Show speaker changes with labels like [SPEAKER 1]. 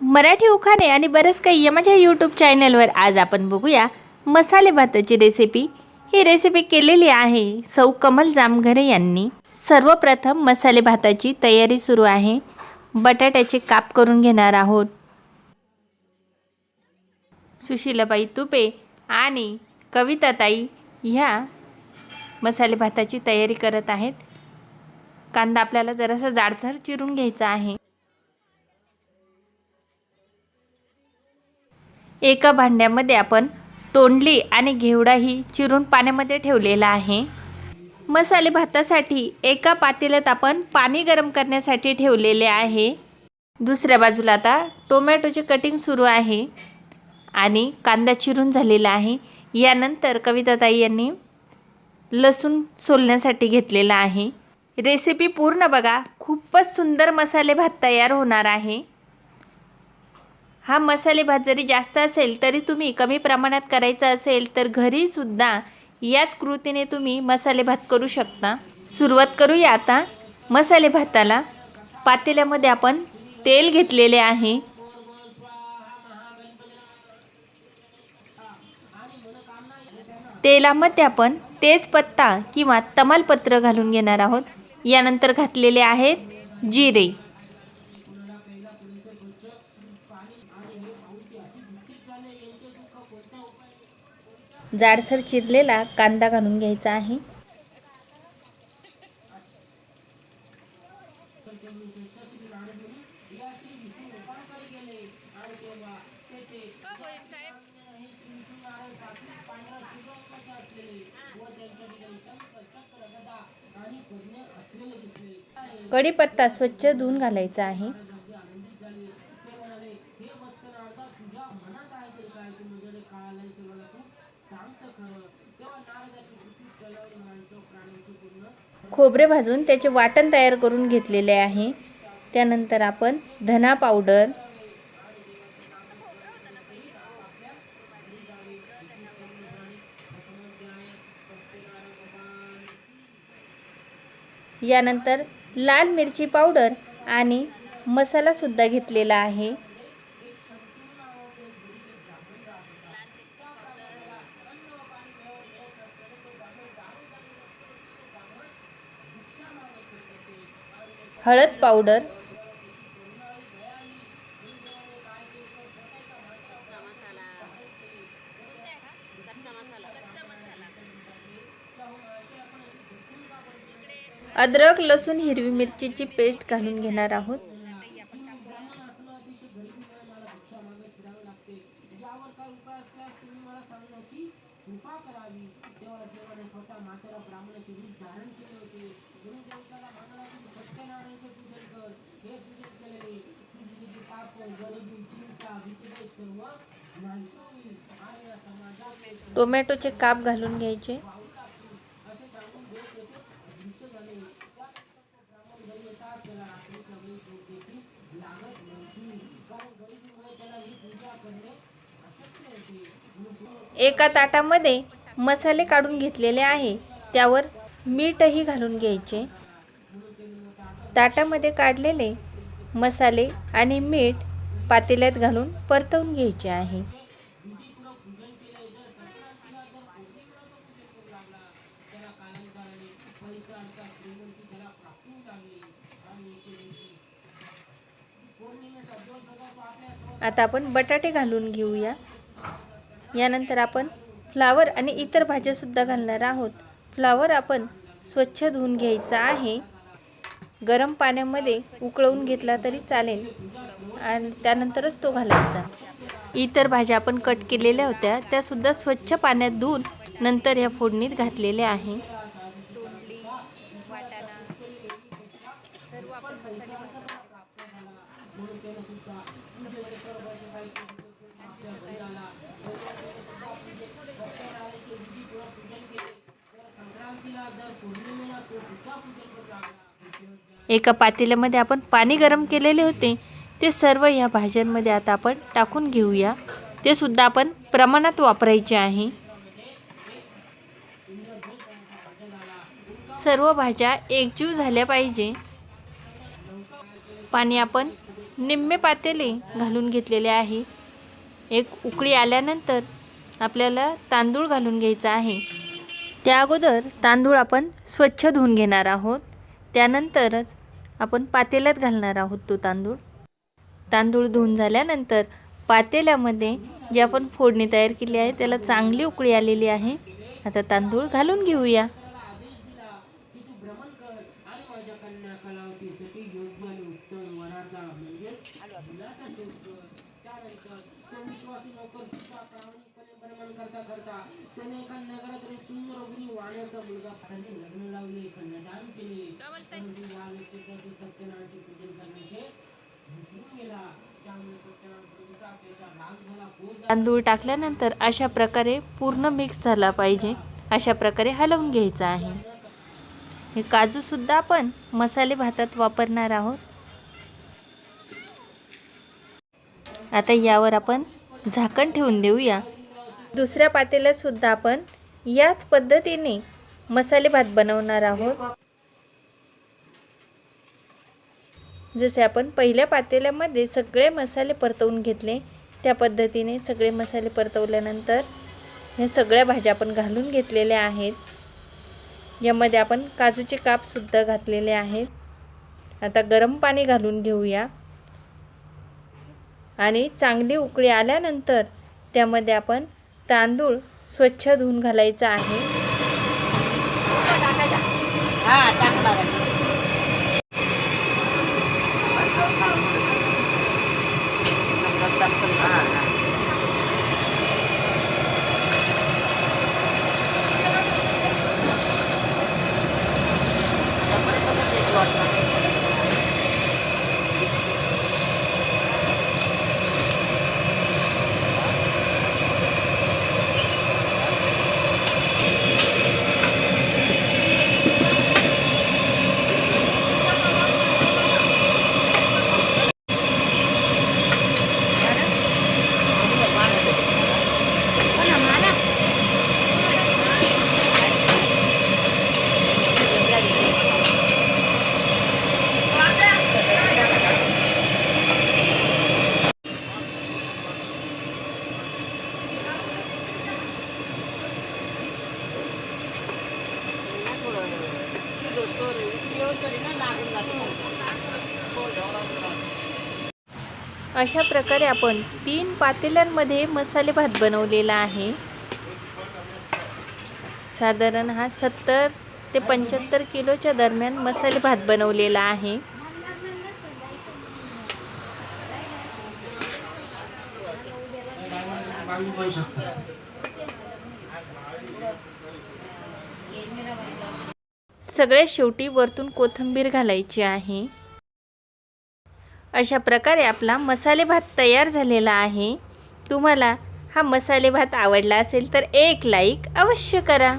[SPEAKER 1] मराठी उखाणे आणि बरंच काही या माझ्या यूट्यूब चॅनलवर आज आपण बघूया मसाले भाताची रेसिपी। ही रेसिपी केलेली आहे सौ कमल जामघरे यांनी। सर्वप्रथम मसाले भाताची तयारी सुरू आहे। बटाट्याचे काप करून घेणार आहोत। सुशीलाबाई तुपे आणि कविताताई ह्या मसाले भाताची तयारी करत आहेत। कांदा आपल्याला जरासा जाडसर चिरून घ्यायचा आहे। एका भांड्यामध्ये आपण तोंडली आणि घेवडाही चिरून पाण्यामध्ये ठेवलेला आहे। मसाले भातासाठी एका पातेल्यात आपण पाणी गरम करण्यासाठी ठेवलेले आहे। दुसऱ्या बाजूला आता टोमॅटोचे कटिंग सुरू आहे आणि कांदा चिरून झालेला आहे। यानंतर कविताताई यांनी लसूण सोलण्यासाठी घेतलेला आहे। रेसिपी पूर्ण बघा, खूपच सुंदर मसाले भात तयार होणार आहे। हा मसाले भात जरी जास्त असेल तरी तुम्ही कमी प्रमाणात करायचा असेल तर घरी सुद्धा याच कृतीने तुम्ही मसाले भात करू शकता। सुरुवात करूया आता मसाले भाताला। पातेल्यामध्ये आपण तेल घेतलेले आहे। तेलामध्ये आपण तेजपत्ता किंवा तमालपत्र घालून घेणार आहोत। यानंतर घातलेले आहेत जिरे। जाडसर चिरलेला कांदा घालून घ्यायचा आहे। कढीपत्ता स्वच्छ धुवून घालायचा आहे। खोबरे भाजून त्याचे वाटण तयार करून घेतलेले आहे। त्यानंतर आपण धना पावडर, यानंतर लाल मिरची पावडर आणि मसाला सुद्धा घेतलेला आहे। हळद पावडर, अद्रक लसूण हिरवी मिरचीची पेस्ट घालून घेणार आहोत। टोमॅटोचे काप घालून घ्यायचे। एका ताटामध्ये मसाले काढून घेतलेले आहे, त्यावर मीठही घालून घ्यायचे। ताटामध्ये काढलेले मसाले आणि मीठ पातेल्यात घालून परतवून घ्यायचे आहे। आता आपण बटाटे घालून घेऊया। यानंतर आपण फ्लावर आणि इतर भाज्या सुद्धा घालणार आहोत। फ्लावर आपण स्वच्छ धुवून घ्यायचा आहे। गरम पाण्यामध्ये उकळवून घेतला तरी चालेल आणि त्यानंतरच तो घालायचा। इतर भाज्या आपण कट केलेल्या होत्या त्या सुद्धा स्वच्छ पाण्यात धुवून नंतर या फोडणीत घातलेले आहे। एका पातेल्यामध्ये आपण पाणी गरम केलेले होते ते सर्व या भाज्यांमध्ये आता आपण टाकून घेऊया। ते सुद्धा आपण प्रमाणात वापरायचे आहे। सर्व भाज्या एकजीव झाल्या पाहिजे। पाणी आपण निम्मे पातेले घालून घेतलेले आहे। एक उकळी आल्यानंतर आपल्याला तांदूळ घालून घ्यायचा आहे। त्या अगोदर तांदूळ आपण स्वच्छ धुवून घेणार आहोत, त्यानंतरच आपण पातेल्यात घालणार आहोत तो तांदूळ धुवून झाल्यानंतर पातेल्यामध्ये जी आपण फोडणी तयार केली आहे त्याला चांगली उकळी आलेली आहे। आता तांदूळ घालून घेऊया। तांदूळ टाकल्यानंतर अशा प्रकारे पूर्ण मिक्स झाला पाहिजे, अशा प्रकारे हलवून घ्यायचं आहे। हे काजू सुद्धा आपण मसाले भातात वापरणार आहोत। आता यावर आपण झाकण ठेवून देऊया। दुसऱ्या पातेल्यात सुद्धा आपण याच पद्धतीने मसाले भात बनवणार आहोत। जसे आपण पहिल्या पातेल्यामध्ये सगळे मसाले परतवून घेतले त्या पद्धतीने सगळे मसाले परतवल्यानंतर हे सगळ्या भाज्या आपण घालून घेतलेल्या आहेत। यामध्ये आपण काजूचे काप सुद्धा घातलेले आहेत। आता गरम पाणी घालून घेऊया आणि चांगली उकळी आल्यानंतर त्यामध्ये आपण तांदूळ स्वच्छ धुवून घालायचा आहे। अशा प्रकारे आपण 3 पातेल्यांमध्ये मसाले भात बनवलेला आहे। साधारण हा 70 ते 75 किलोच्या दरम्यान मसाले भात बनवलेला आहे। सगळ्यात शेवटी वरतून कोथिंबीर घालायची आहे। अशा प्रकारे आपला मसाले भात तयार झालेला आहे। तुम्हाला हा मसाले भात आवडला असेल तर एक लाईक अवश्य करा।